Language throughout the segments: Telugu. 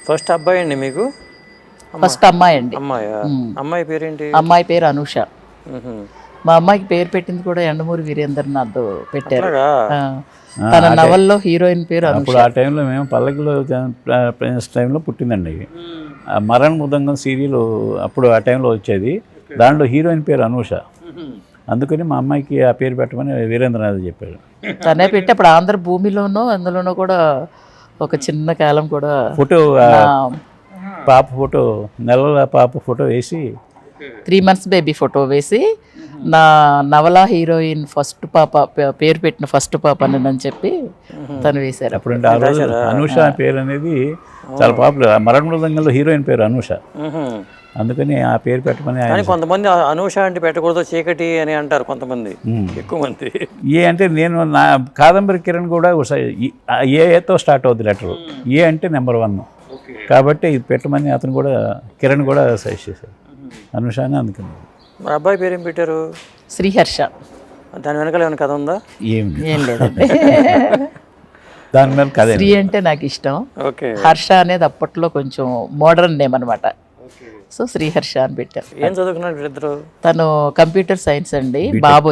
ఫస్ట్ అబ్బాయి అండి మీకు? ఫస్ట్ అమ్మాయి అండి. అమ్మాయా? అమ్మాయి పేరేంటి? అమ్మాయి పేరు అనూష. మ్హూ. మా అమ్మాయికి పేరు పెట్టింది కూడా ఎండమూరి వీరేంద్రనాథ్ పెట్టారు. అట్లాగా? తన నవల్లో హీరోయిన్ పేరు అనూష. అప్పుడు ఆ టైంలో మేము పల్లకిలో టైంలో పుట్టిందండి. ఆ మరణ మృదంగం సీరియల్ అప్పుడు ఆ టైంలో వచ్చేది. దాంట్లో హీరోయిన్ పేరు అనూష. అందుకని మా అమ్మాయికి ఆ పేరు పెట్టమని వీరేంద్రనాథ్ చెప్పాడు. తనే పెట్టి అప్పుడు ఆంధ్ర భూమిలోనూ అందులోనూ కూడా ఒక చిన్న కాలం కూడా ఫోటో పాప ఫోటో, నెలల పాప ఫోటో వేసి 3 months బేబీ ఫోటో వేసి నా నవల హీరోయిన్ ఫస్ట్ పాప పేరు పెట్టిన ఫస్ట్ పాప అని చెప్పి తను వేశారు. అప్పుడంటే ఆ రోజు అనూష పేరు అనేది చాలా పాపులర్. మరణ మృదంగంలో హీరోయిన్ పేరు అనూష. అందుకని ఆ పేరు పెట్టమని. కానీ కొంతమంది అనూష అంటే పెట్టకూడదు, చీకటి అని అంటారు కొంతమంది, ఎక్కువ మంది. అంటే నేను నా కాదంబరి కిరణ్ కూడా ఏతో స్టార్ట్ అవుద్ది లెటర్. అంటే నెంబర్ 1 కాబట్టి ఇది పెట్టమని అతను కూడా కిరణ్ కూడా సజెస్ట్ చేశారు, అనూష అని. అందుకని మరి అబ్బాయి పేరు ఏం పెట్టారు? శ్రీహర్ష. దాని వెనకాల ఏమైనా కథ ఉందా? ఏం లేదండి. దాని మీద కథ. శ్రీ అంటే నాకు ఇష్టం. ఓకే. హర్ష అనేది అప్పట్లో కొంచెం మోడర్న్ నేమ్ అనమాట. సో శ్రీహర్ష అని పెట్టారు. ఏం చదువుకున్నారు వీళ్ళిద్దరు? తను కంప్యూటర్ సైన్స్ అండి. పాప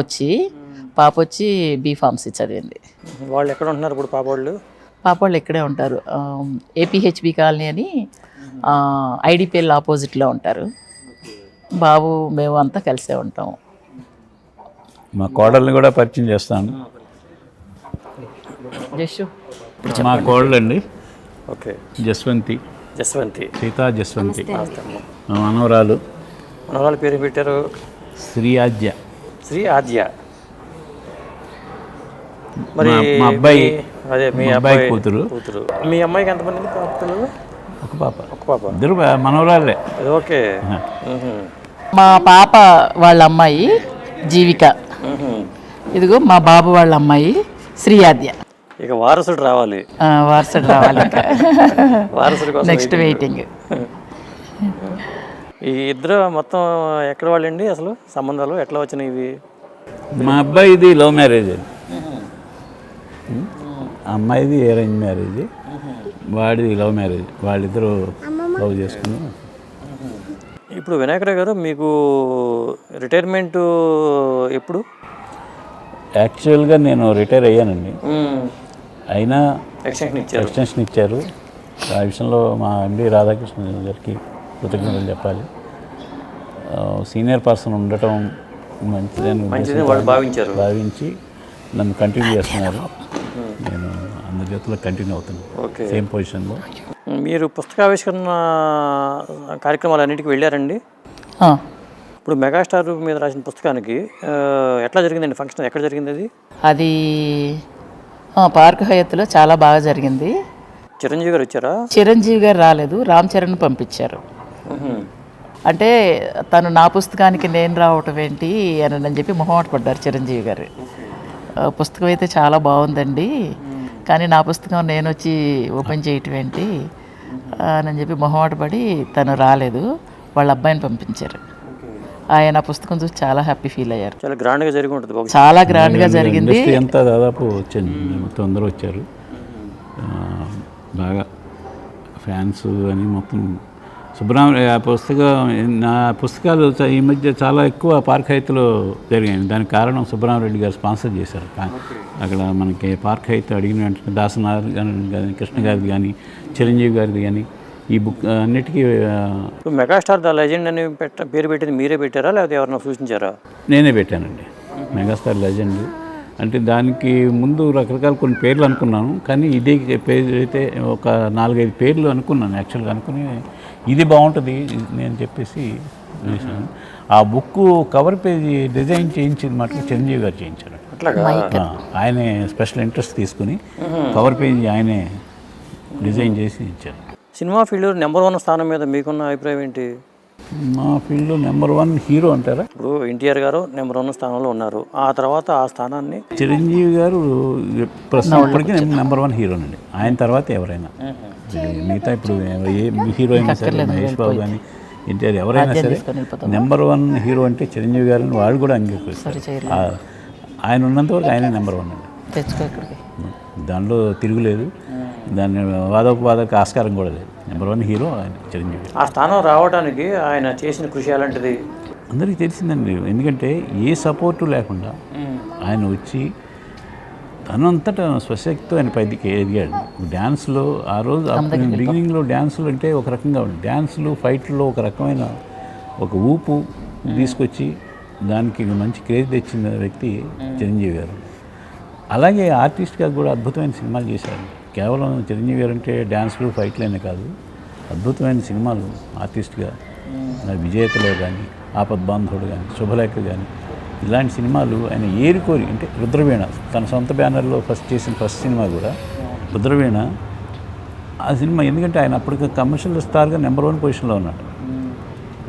వచ్చి B.Pharmacy చదివింది. వాళ్ళు ఎక్కడ ఉంటున్నారు ఇప్పుడు పాప వాళ్ళు? పాప వాళ్ళు ఇక్కడే ఉంటారు. APHB కాలనీ అని IDPL ఆపోజిట్లో ఉంటారు. బాబు మేము అంతా కలిసే ఉంటాం. మా కోడల్ని కూడా పరిచయం చేస్తాను. జస్సు మా కోడలు అండి. ఓకే. జస్వంతి. సీతా జస్వంతి. మనవరాలు. మనవరాలు పేరు పెట్టారు? శ్రీ ఆద్య. మరి మా అబ్బాయి, అదే మీ అబ్బాయి కూతురు. మీ అమ్మాయికి ఎంతమంది పిల్లలు? ఒక పాప. ఇద్దరు మనవరాలే. ఓకే. మా పాప వాళ్ళ అమ్మాయి జీవిక. ఇదిగో మా బాబు వాళ్ళ అమ్మాయి శ్రీయాద్య. ఇక వారసుడు రావాలి. వారసుడు కోసం నెక్స్ట్ వెయిటింగ్. ఈ ఇద్దరు మొత్తం ఎక్కడ వాళ్ళండి? అసలు సంబంధాలు ఎట్లా వచ్చినాయి ఇవి? మా అబ్బాయిది లవ్ మ్యారేజ్, అమ్మాయిది అరేంజ్ మ్యారేజ్. వాడిది లవ్ మ్యారేజ్. వాళ్ళిద్దరూ లవ్ చేసుకుని. ఇప్పుడు వినాయకరావు గారు, మీకు రిటైర్మెంట్ ఎప్పుడు? యాక్చువల్గా నేను రిటైర్ అయ్యానండి. అయినా ఎక్స్టెన్షన్ ఇచ్చారు. ఆ విషయంలో మా MD రాధాకృష్ణ గారికి కృతజ్ఞతలు చెప్పాలి. సీనియర్ పర్సన్ ఉండటం మంచిదని వాళ్ళు భావించి నన్ను కంటిన్యూ చేస్తున్నారు. నేను అందరి చేతుల్లో కంటిన్యూ అవుతున్నాను సేమ్ పొజిషన్లో. మీరు పుస్తకావిష్కరణ కార్యక్రమాలు అన్నింటికి వెళ్ళారండి? ఇప్పుడు మెగాస్టార్ మీద రాసిన పుస్తకానికి ఎట్లా జరిగిందండి ఫంక్షన్? ఎక్కడ జరిగింది అది? పార్క్ హయత్లో చాలా బాగా జరిగింది. చిరంజీవి గారు వచ్చారా? చిరంజీవి గారు రాలేదు, రామ్ చరణ్ పంపించారు. అంటే తను నా పుస్తకానికి నేను రావటం ఏంటి అని చెప్పి మొహమాట పడ్డారు చిరంజీవి గారు. పుస్తకం అయితే చాలా బాగుందండి, కానీ నా పుస్తకం నేను వచ్చి ఓపెన్ చేయటం ఏంటి అని చెప్పి మొహమాట పడి తను రాలేదు. వాళ్ళ అబ్బాయిని పంపించారు. ఆయన పుస్తకం చూసి చాలా హ్యాపీ ఫీల్ అయ్యారు. చాలా గ్రాండ్గా జరిగి ఉంటుంది. చాలా గ్రాండ్గా జరిగింది. అంతా దాదాపు వచ్చాను, మొత్తం అందరూ వచ్చారు. బాగా ఫ్యాన్స్ అని మొత్తం. నా పుస్తకాలు ఈ మధ్య చాలా ఎక్కువ పార్క్ హైత్లో జరిగాయి. దానికి కారణం సుబ్బరామరెడ్డి గారు స్పాన్సర్ చేశారు. అక్కడ మనకి పార్క్ హైత్ అడిగిన వెంటనే దాసనాథ్ కానీ, కృష్ణ గారిది కానీ, చిరంజీవి గారిది కానీ, ఈ బుక్ అన్నిటికీ. మెగాస్టార్ ద లెజెండ్ అని పేరు పెట్టింది మీరే పెట్టారా, లేకపోతే ఎవరైనా సూచించారా? నేనే పెట్టానండి. మెగాస్టార్ లెజెండ్ అంటే దానికి ముందు రకరకాల కొన్ని పేర్లు అనుకున్నాను, కానీ ఇదే పేరు అయితే ఒక 4-5 పేర్లు అనుకున్నాను. యాక్చువల్గా అనుకుని ఇది బాగుంటుంది నేను చెప్పేసి వేసాను. ఆ బుక్ కవర్ పేజీ డిజైన్ చేయించింది మటుకు చిరంజీవి గారు చేయించారు. ఆయనే స్పెషల్ ఇంట్రెస్ట్ తీసుకుని కవర్ పేజీ ఆయనే డిజైన్ చేసి ఇచ్చారు. సినిమా ఫీల్డ్లో నెంబర్ 1 స్థానం మీద మీకున్న అభిప్రాయం ఏంటి? మా ఫీల్డ్లో నెంబర్ 1 హీరో అంటారా? ఇప్పుడు NTR గారు నెంబర్ 1 స్థానంలో ఉన్నారు. ఆ తర్వాత ఆ స్థానాన్ని చిరంజీవి గారు ప్రస్తుతం ఇప్పటికీ నెంబర్ 1 హీరోనండి. ఆయన తర్వాత ఎవరైనా మిగతా ఇప్పుడు ఏ హీరో అయినా సరే, మహేష్ బాబు కానీ NTR ఎవరైనా సరే నెంబర్ 1 హీరో అంటే చిరంజీవి గారిని వాళ్ళు కూడా అంగీకరిస్తారు. ఆయన ఉన్నంతవరకు ఆయనే నెంబర్ 1 అండి. దానిలో తిరుగులేదు. దాన్ని వాదోపవాదకు ఆస్కారం కూడా లేదు. నెంబర్ 1 హీరో ఆయన చిరంజీవి. ఆ స్థానం రావడానికి ఆయన చేసిన కృషి ఎలాంటిది? అందరికీ తెలిసిందండి, ఎందుకంటే ఏ సపోర్టు లేకుండా ఆయన వచ్చి తనంతటా స్వశక్తితో ఆయన పైకి ఎదిగాడు. డ్యాన్స్లో ఆ రోజు బిగినింగ్లో డ్యాన్సులు అంటే ఒక రకంగా ఉంది, డ్యాన్సులు ఫైట్లో ఒక రకమైన ఒక ఊపు తీసుకొచ్చి దానికి మంచి క్రేజ్ తెచ్చిన వ్యక్తి చిరంజీవి గారు. అలాగే ఆర్టిస్ట్గా కూడా అద్భుతమైన సినిమాలు చేశారు. కేవలం చిరంజీవి గారు అంటే డ్యాన్స్లు ఫైట్లనే కాదు, అద్భుతమైన సినిమాలు ఆర్టిస్ట్గా విజేతలో కానీ, ఆపద్బాంధవుడు కానీ, శుభలేఖ కానీ, ఇలాంటి సినిమాలు ఆయన ఏరుకోరి, అంటే రుద్రవీణ తన సొంత బ్యానర్లో చేసిన ఫస్ట్ సినిమా కూడా రుద్రవీణ. ఆ సినిమా ఎందుకంటే ఆయన అప్పటికి కమర్షియల్ స్టార్గా నెంబర్ 1 పొజిషన్లో ఉన్నాడు.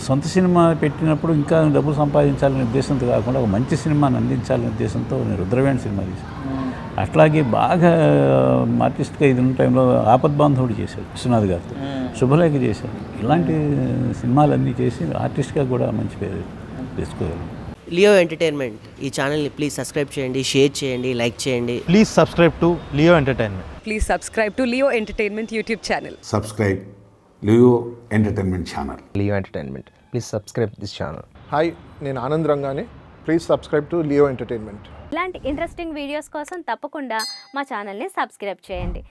సొంత సినిమా పెట్టినప్పుడు ఇంకా డబ్బులు సంపాదించాలనే ఉద్దేశంతో కాకుండా ఒక మంచి సినిమాని అందించాలనే ఉద్దేశంతో నేను రుద్రవేణ సినిమా తీశాను. అట్లాగే బాగా ఆర్టిస్ట్గా ఇది ఉన్న టైంలో ఆపద్బాంధవుడు చేశాడు విశ్వనాథ్ గారితో, శుభలేఖ చేశాడు. ఇలాంటి సినిమాలన్నీ చేసి ఆర్టిస్ట్గా కూడా మంచి పేరు తెచ్చుకోగలరు. లియో ఎంటర్టైన్మెంట్ ఈ ఛానల్ని ప్లీజ్ సబ్స్క్రైబ్ చేయండి, షేర్ చేయండి, లైక్ చేయండి. Please subscribe to Leo Entertainment. Please subscribe to Leo Entertainment YouTube channel. Subscribe Leo Entertainment channel. Leo Entertainment. Please subscribe this channel. Hi, నేను ఆనంద్ రంగానే. Please subscribe to Leo entertainment. ఇలాంటి ఇంట్రెస్టింగ్ వీడియోస్ కోసం తప్పకుండా మా ఛానల్ని సబ్స్క్రైబ్ చేయండి.